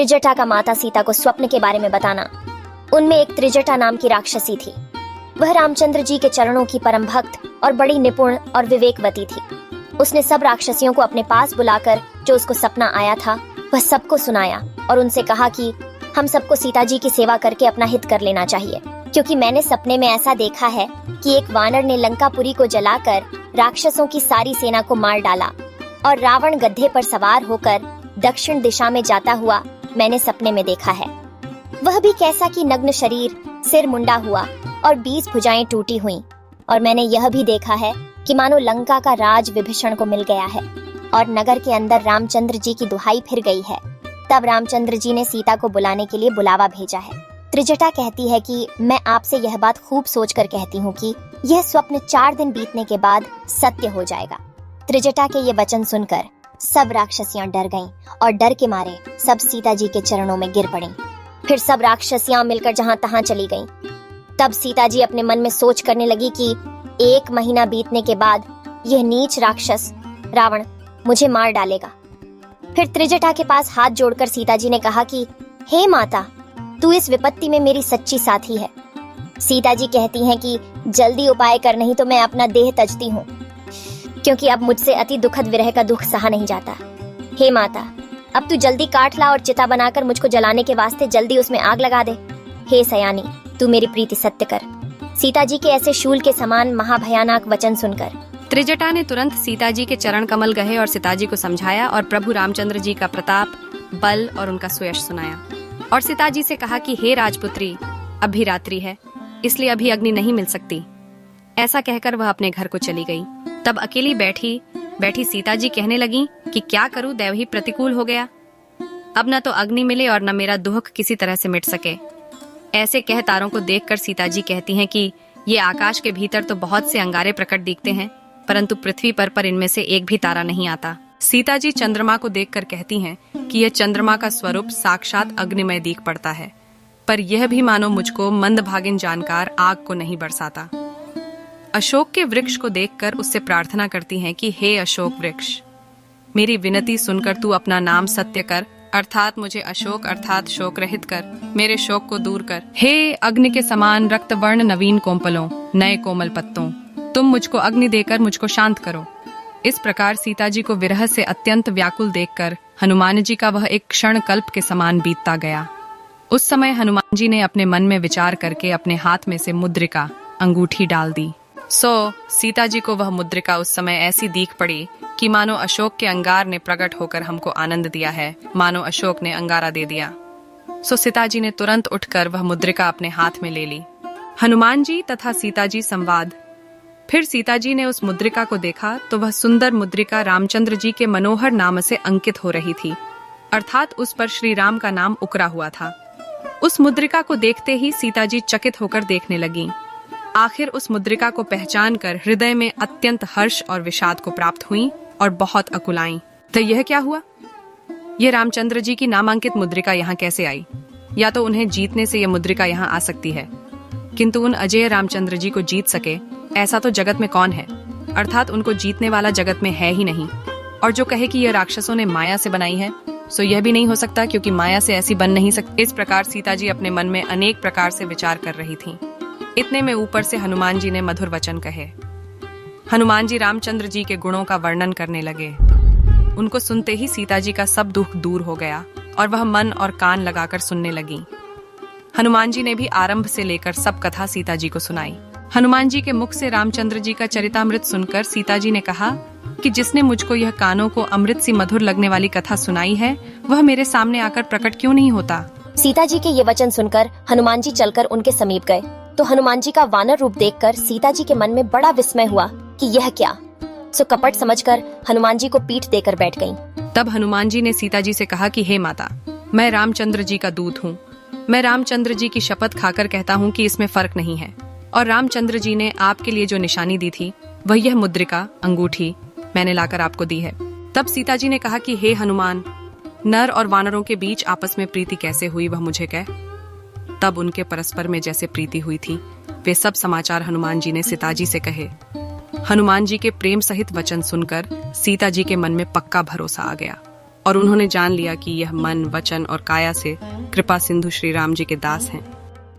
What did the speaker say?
त्रिजटा का माता सीता को स्वप्न के बारे में बताना। उनमें एक त्रिजटा नाम की राक्षसी थी। वह रामचंद्र जी के चरणों की परम भक्त और बड़ी निपुण और विवेकवती थी। उसने सब राक्षसियों को अपने पास बुलाकर जो उसको सपना आया था वह सबको सुनाया और उनसे कहा कि हम सबको सीता जी की सेवा करके अपना हित कर लेना चाहिए, क्योंकि मैंने सपने में ऐसा देखा है कि एक वानर ने लंकापुरी को जलाकर राक्षसों की सारी सेना को मार डाला और रावण गधे पर सवार होकर दक्षिण दिशा में जाता हुआ मैंने सपने में देखा है। वह भी कैसा कि नग्न शरीर, सिर मुंडा हुआ और 20 भुजाएं टूटी हुई। और मैंने यह भी देखा है कि मानो लंका का राज विभीषण को मिल गया है और नगर के अंदर रामचंद्र जी की दुहाई फिर गई है। तब रामचंद्र जी ने सीता को बुलाने के लिए बुलावा भेजा है। त्रिजटा कहती है कि मैं आपसे यह बात खूब सोचकर कहती हूँ कि यह स्वप्न 4 दिन बीतने के बाद सत्य हो जाएगा। त्रिजटा के ये वचन सुनकर सब राक्षसियां डर गईं और डर के मारे सब सीता जी के चरणों में गिर पड़ीं। फिर सब राक्षसियां मिलकर जहां तहां चली गईं। तब सीता जी अपने मन में सोच करने लगी कि 1 महीना बीतने के बाद यह नीच राक्षस रावण मुझे मार डालेगा। फिर त्रिजटा के पास हाथ जोड़कर सीता जी ने कहा कि हे माता, तू इस विपत्ति में मेरी सच्ची साथी है। सीता जी कहती हैं कि जल्दी उपाय कर, नहीं तो मैं अपना देह तजती हूँ, क्योंकि अब मुझसे अति दुखद विरह का दुख सहा नहीं जाता। हे माता, अब तू जल्दी काट ला और चिता बनाकर मुझको जलाने के वास्ते जल्दी उसमें आग लगा दे। हे सयानी, तू मेरी प्रीति सत्य कर। सीता जी के ऐसे शूल के समान महाभयानक वचन सुनकर त्रिजटा ने तुरंत सीता जी के चरण कमल गहे और सीता जी को समझाया और प्रभु रामचंद्र जी का प्रताप, बल और उनका सुयश सुनाया और सीता जी से कहा कि हे राजपुत्री, अभी रात्रि है, इसलिए अभी अग्नि नहीं मिल सकती। ऐसा कहकर वह अपने घर को चली गई। तब अकेली बैठी सीता जी कहने लगी कि क्या करूं, दैव ही प्रतिकूल हो गया। अब न तो अग्नि मिले और न मेरा दुख किसी तरह से मिट सके। ऐसे कह तारों को देखकर सीता जी कहती हैं कि ये आकाश के भीतर तो बहुत से अंगारे प्रकट दिखते हैं, परंतु पृथ्वी पर इनमें से एक भी तारा नहीं आता। सीता जी चंद्रमा को देखकर कहती हैं कि यह चंद्रमा का स्वरूप साक्षात अग्निमय दिख पड़ता है, पर यह भी मानो मुझको मंदभागिन जानकार आग को नहीं बरसाता। अशोक के वृक्ष को देखकर उससे प्रार्थना करती हैं कि हे अशोक वृक्ष, मेरी विनती सुनकर तू अपना नाम सत्य कर, अर्थात मुझे अशोक अर्थात शोक रहित कर, मेरे शोक को दूर कर। हे अग्नि के समान रक्त वर्ण नवीन कोमलों, नए कोमल पत्तों, तुम मुझको अग्नि देकर मुझको शांत करो। इस प्रकार सीता जी को विरह से अत्यंत व्याकुल देखकर हनुमान जी का वह एक क्षण कल्प के समान बीतता गया। उस समय हनुमान जी ने अपने मन में विचार करके अपने हाथ में से मुद्रिका अंगूठी डाल दी। सीता जी को वह मुद्रिका उस समय ऐसी दीख पड़ी कि मानो अशोक के अंगार ने प्रकट होकर हमको आनंद दिया है, मानो अशोक ने अंगारा दे दिया। सीता जी ने तुरंत उठकर वह मुद्रिका अपने हाथ में ले ली। हनुमान जी तथा सीता जी संवाद। फिर सीता जी ने उस मुद्रिका को देखा तो वह सुंदर मुद्रिका रामचंद्र जी के मनोहर नाम से अंकित हो रही थी, अर्थात उस पर श्री राम का नाम उकरा हुआ था। उस मुद्रिका को देखते ही सीता जी चकित होकर देखने लगीं। आखिर उस मुद्रिका को पहचान कर हृदय में अत्यंत हर्ष और विषाद को प्राप्त हुई और बहुत अकुलाईं। तो यह क्या हुआ? यह रामचंद्र जी की नामांकित मुद्रिका यहाँ कैसे आई? या तो उन्हें जीतने से यह मुद्रिका यहाँ आ सकती है, किंतु उन अजय रामचंद्र जी को जीत सके ऐसा तो जगत में कौन है? अर्थात उनको जीतने वाला जगत में है ही नहीं। और जो कहे कि यह राक्षसों ने माया से बनाई है, सो यह भी नहीं हो सकता, क्योंकि माया से ऐसी बन नहीं सकती। इस प्रकार सीता जी अपने मन में अनेक प्रकार से विचार कर रही थीं। इतने में ऊपर से हनुमान जी ने मधुर वचन कहे। हनुमान जी रामचंद्र जी के गुणों का वर्णन करने लगे। उनको सुनते ही सीता जी का सब दुख दूर हो गया और वह मन और कान लगाकर सुनने लगी। हनुमान जी ने भी आरंभ से लेकर सब कथा सीता जी को सुनाई। हनुमान जी के मुख से रामचंद्र जी का चरितामृत सुनकर सीता जी ने कहा कि जिसने मुझको यह कानों को अमृत सी मधुर लगने वाली कथा सुनाई है, वह मेरे सामने आकर प्रकट क्यों नहीं होता? सीता जी के ये वचन सुनकर हनुमान जी चलकर उनके समीप गए तो हनुमान जी का वानर रूप देखकर सीता जी के मन में बड़ा विस्मय हुआ कि यह क्या। कपट समझकर हनुमान जी को पीठ देकर बैठ गईं। तब हनुमान जी ने सीता जी से कहा कि हे माता, मैं रामचंद्र जी का दूत हूँ। मैं रामचंद्र जी की शपथ खाकर कहता हूँ कि इसमें फर्क नहीं है। और रामचंद्र जी ने आपके लिए जो निशानी दी थी, वह यह मुद्रिका अंगूठी मैंने लाकर आपको दी है। तब सीता जी ने कहा कि हे हनुमान, नर और वानरों के बीच आपस में प्रीति कैसे हुई वह मुझे कह। तब उनके परस्पर में जैसे प्रीति हुई थी, वे सब समाचार हनुमान जी ने सीता जी से कहे। हनुमान जी के प्रेम सहित वचन सुनकर सीता जी के मन में पक्का भरोसा आ गया और उन्होंने जान लिया कि यह मन, वचन और काया से कृपा सिंधु श्री राम जी के दास हैं।